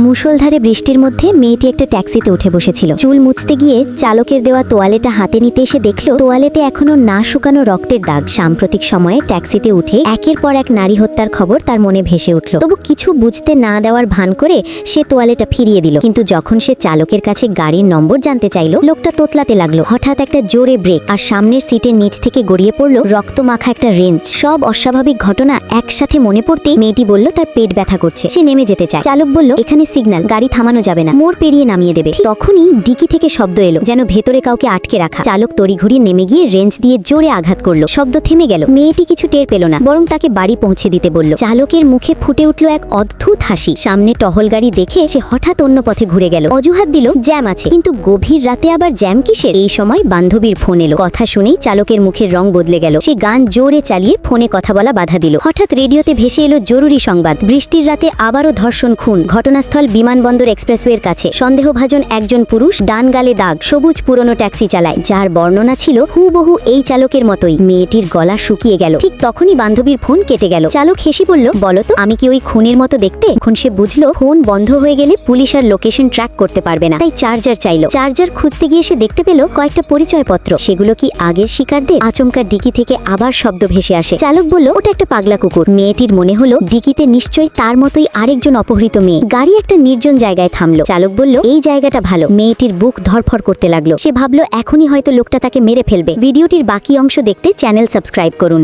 মুষলধারে বৃষ্টির মধ্যে মেয়েটি একটা ট্যাক্সিতে উঠে বসেছিল। চুল মুছতে গিয়ে চালকের দেওয়া তোয়ালেটা হাতে নিতে এসে দেখল তোয়ালেতে এখনো না শুকানো রক্তের দাগ। সাম্প্রতিক সময়ে ট্যাক্সিতে উঠে একের পর এক নারী হত্যার খবর তার মনে ভেসে উঠল। তবু কিছু বুঝতে না দেওয়ার ভান করে সে তোয়ালেটা ফিরিয়ে দিল। কিন্তু যখন সে চালকের কাছে গাড়ির নম্বর জানতে চাইল, লোকটা তোতলাতে লাগলো। হঠাৎ একটা জোরে ব্রেক, আর সামনের সিটের নিচ থেকে গড়িয়ে পড়ল রক্তমাখা একটা রেঞ্চ। সব অস্বাভাবিক ঘটনা একসাথে মনে পড়তেই মেয়েটি বলল তার পেট ব্যথা করছে, সে নেমে যেতে চায়। চালক বলল এখানে সিগন্যাল, গাড়ি থামানো যাবে না, মোড় পেরিয়ে নামিয়ে দেবে। তখনই ডিকি থেকে শব্দ এলো, যেন ভেতরে কাউকে আটকে রাখা। চালক তড়িঘড়ি নেমে গিয়ে রেঞ্চ দিয়ে জোরে আঘাত করলো। শব্দ থেমে গেল। মেয়েটি কিছু টের পেল না, বরং তাকে বাড়ি পৌঁছে দিতে বলল। চালকের মুখে ফুটে উঠল এক অদ্ভুত হাসি। সামনে টহল গাড়ি দেখে সে হঠাৎ অন্য পথে ঘুরে গেল। অজুহাত দিল জ্যাম আছে, কিন্তু গভীর রাতে আবার জ্যাম কিসের? এই সময় বান্ধবীর ফোন এলো। কথা শুনেই চালকের মুখের রং বদলে গেল। সে গান জোরে চালিয়ে ফোনে কথা বলা বাধা দিল। হঠাৎ রেডিওতে ভেসে এলো জরুরি সংবাদ। বৃষ্টির রাতে আবারও ধর্ষণ, খুন। ঘটনাস্থল বিমানবন্দর এক্সপ্রেসওয়ের কাছে। সন্দেহভাজন একজন পুরুষ, ডান গালে দাগ, সবুজ পুরনো ট্যাক্সি চালায়, যার বর্ণনা ছিল হুবহু এই চালকের মতোই। মেয়েটির গলা শুকিয়ে গেল। ঠিক তখনই বান্ধবীর ফোন কেটে গেল। চালক হেসে বলল, বলো তো আমি কি ওই খুনের মতো দেখতে? এখন সে বুঝলো ফোন বন্ধ হয়ে গেলে পুলিশ আর লোকেশন ট্র্যাক করতে পারবে না। তাই চার্জার চাইলো। চার্জার খুঁজতে গিয়ে সে দেখতে পেল কয়েকটা পরিচয়পত্র। সেগুলো কি আগের শিকারদের? আচমকা ডিকি থেকে আবার শব্দ ভেসে আসে। চালক বলল ওটা একটা পাগলা কুকুর। মেয়েটির মনে হলো ডিকিতে নিশ্চয়ই তার মতোই আরেকজন অপহৃত মেয়ে। গাড়ি একটা নির্জন জায়গায় থামলো। চালক বলল এই জায়গাটা ভালো। মেয়েটির বুক ধরফর করতে লাগলো। সে ভাবলো এখনই হয়তো লোকটা তাকে মেরে ফেলবে। ভিডিওটির বাকি অংশ দেখতে চ্যানেল সাবস্ক্রাইব করুন।